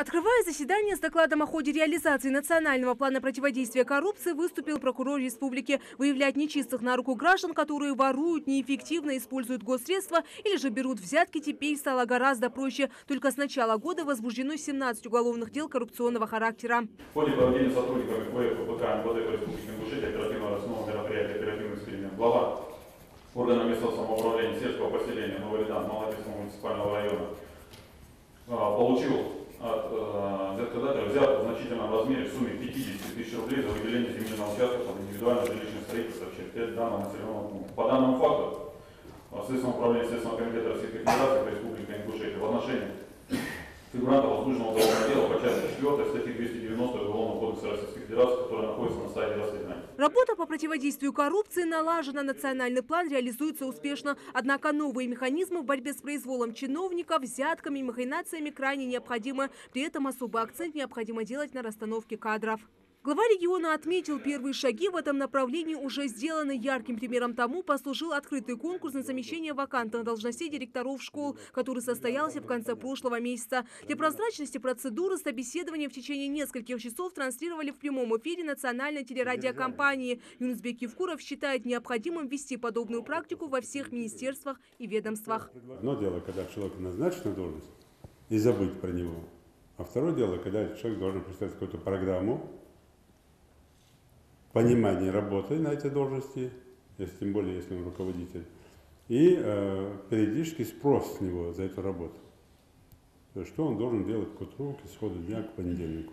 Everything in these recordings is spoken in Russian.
Открывая заседание с докладом о ходе реализации национального плана противодействия коррупции, выступил прокурор республики. Выявлять нечистых на руку граждан, которые воруют, неэффективно используют госсредства или же берут взятки, теперь стало гораздо проще. Только с начала года возбуждено 17 уголовных дел коррупционного характера. В ходе проведения сотрудниками ФПК МВД Республики Ингушетия оперативного основного мероприятия «Оперативный эксперимент» глава органа местного самоуправления сельского поселения Новый Ридан Малопецкого муниципального района получил от взяткодателя взятку в значительном размере в сумме 50 тысяч рублей за выделение земельного участка под индивидуальное жилищное строительство в черте данного населенного пункта. По данному факту Следственное управление Следственного комитета Российской Федерации по Республике Ингушетия в отношении фигуранта возбужденного уголовного дела по части 4 статьи 290 Уголовного кодекса Российской Федерации, которая находится на стадии расследования. Работа по противодействию коррупции налажена, национальный план реализуется успешно. Однако новые механизмы в борьбе с произволом чиновников, взятками и махинациями крайне необходимы. При этом особый акцент необходимо делать на расстановке кадров. Глава региона отметил, первые шаги в этом направлении уже сделаны. Ярким примером тому послужил открытый конкурс на замещение вакантных должностей директоров школ, который состоялся в конце прошлого месяца. Для прозрачности процедуры собеседования в течение нескольких часов транслировали в прямом эфире национальной телерадиокомпании. Юнусбек Евкуров считает необходимым ввести подобную практику во всех министерствах и ведомствах. Одно дело, когда человек назначен на должность и забыть про него. А второе дело, когда человек должен представить какую-то программу, понимание работы на этой должности, если, тем более если он руководитель, и периодический спрос с него за эту работу. То есть, что он должен делать к утру, к исходу дня, к понедельнику.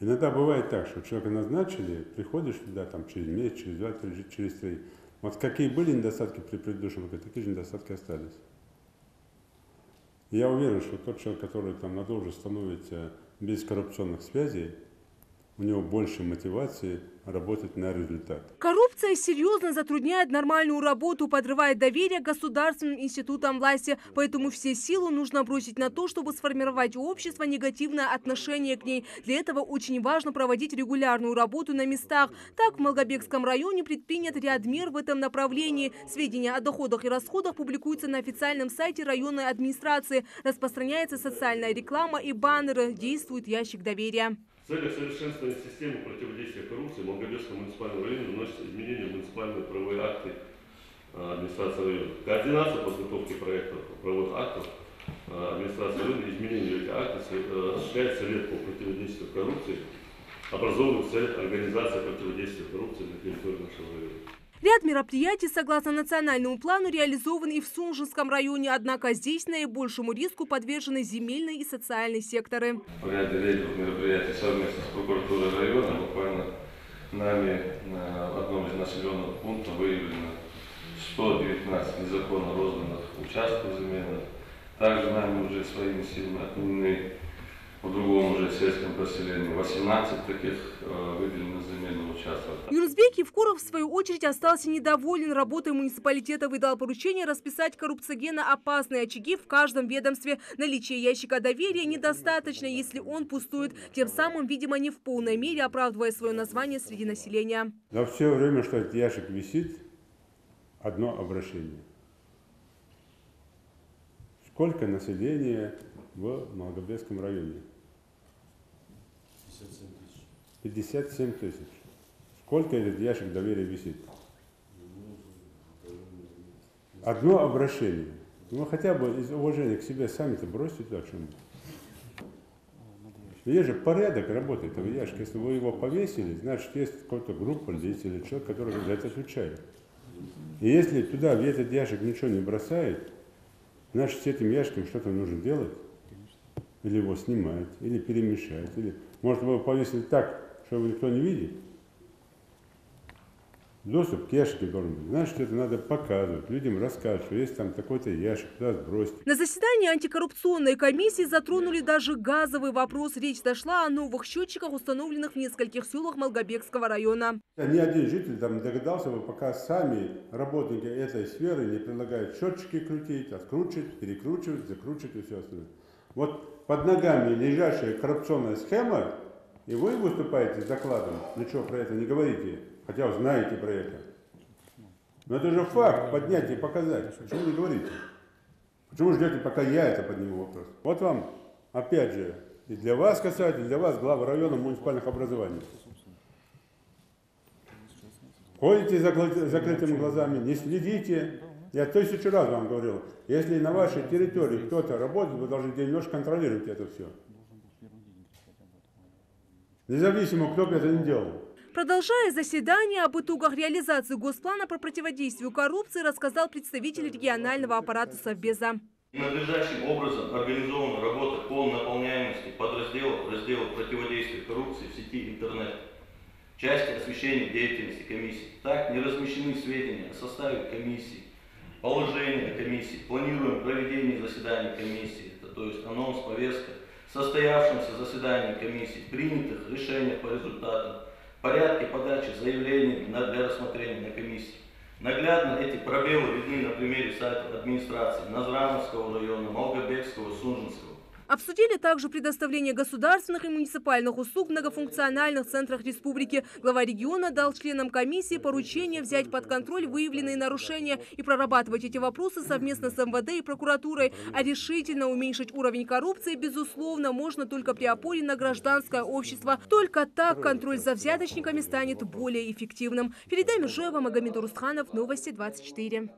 Иногда бывает так, что человека назначили, приходишь туда там, через месяц, через два, через три. Вот какие были недостатки при предыдущем, такие же недостатки остались. И я уверен, что тот человек, который там на должность становится без коррупционных связей, у него больше мотивации работать на результат. Коррупция серьезно затрудняет нормальную работу, подрывает доверие к государственным институтам власти. Поэтому все силы нужно бросить на то, чтобы сформировать у общества негативное отношение к ней. Для этого очень важно проводить регулярную работу на местах. Так, в Малгобекском районе предпринят ряд мер в этом направлении. Сведения о доходах и расходах публикуются на официальном сайте районной администрации. Распространяется социальная реклама и баннеры. Действует ящик доверия. В целях совершенствования системы противодействия коррупции в Малгобекском муниципальном районе вносятся изменения в муниципальные правовые акты администрации района. Координация подготовки проектов правовых актов администрации района, изменения в эти акты осуществляет Совет по противодействию коррупции, образованный в целях организации противодействия коррупции на территории нашего района. Ряд мероприятий, согласно национальному плану, реализован и в Сунжинском районе. Однако здесь наибольшему риску подвержены земельные и социальные секторы. В ряде рейдовых мероприятий совместно с прокуратурой района буквально нами на одном из населенных пунктов выявлено 119 незаконно розданных участков земельных. Также нами уже своими силами отменены в другом уже сельском поселении 18 таких выделенных земельных участков. Юнусбек Евкуров, в свою очередь, остался недоволен работой муниципалитета и дал поручение расписать коррупциогенно опасные очаги в каждом ведомстве. Наличие ящика доверия недостаточно, если он пустует, тем самым, видимо, не в полной мере оправдывая свое название среди населения. За все время, что этот ящик висит, одно обращение. Сколько населения в Малгобекском районе? 57 тысяч. Сколько этот ящик доверия висит? Одно обращение. Ну хотя бы из уважения к себе сами-то бросьте туда что-нибудь. Есть же порядок работы этого ящика. Если вы его повесили, значит есть какая-то группа деятелей, человек, который за это отвечает. И если туда в этот ящик ничего не бросает, значит с этим ящиком что-то нужно делать. Или его снимать, или перемешать, или, может, вы его повесили так, что его никто не видит. Доступ к ящику должен быть. Значит, это надо показывать, людям рассказывать, что есть там такой-то ящик, туда сбросить. На заседании антикоррупционной комиссии затронули даже газовый вопрос. Речь зашла о новых счетчиках, установленных в нескольких селах Малгобекского района. Ни один житель там не догадался бы, пока сами работники этой сферы не предлагают счетчики крутить, откручивать, перекручивать, закручивать и все остальное. Вот под ногами лежащая коррупционная схема, и вы выступаете с докладом, ничего про это не говорите, хотя вы знаете про это. Но это же факт, поднять и показать. Почему не говорите? Почему ждете, пока я это подниму вопрос? Вот вам опять же, и для вас касается, и для вас, главы районов муниципальных образований. Ходите с закрытыми глазами, не следите. Я 1000 раз вам говорил, если на вашей территории кто-то работает, вы должны немножко контролировать это все. Независимо, кто бы это ни делал. Продолжая заседание, об итогах реализации госплана по противодействию коррупции рассказал представитель регионального аппарата Совбеза. Надлежащим образом организована работа по наполняемости разделов противодействия коррупции в сети интернет. Части освещения деятельности комиссии. Так не размещены сведения о составе комиссии, положении комиссии, планируем проведение заседаний комиссии, то есть анонс, повестка, состоявшемся заседании комиссии, принятых решениях по результатам, порядке подачи заявлений для рассмотрения на комиссии. Наглядно эти пробелы видны на примере сайтов администрации Назрановского района, Малгобекского, Сунжинского. Обсудили также предоставление государственных и муниципальных услуг в многофункциональных центрах республики. Глава региона дал членам комиссии поручение взять под контроль выявленные нарушения и прорабатывать эти вопросы совместно с МВД и прокуратурой. А решительно уменьшить уровень коррупции, безусловно, можно только при опоре на гражданское общество. Только так контроль за взяточниками станет более эффективным. Передай Межуева, Магомед Урустханов, Новости 24.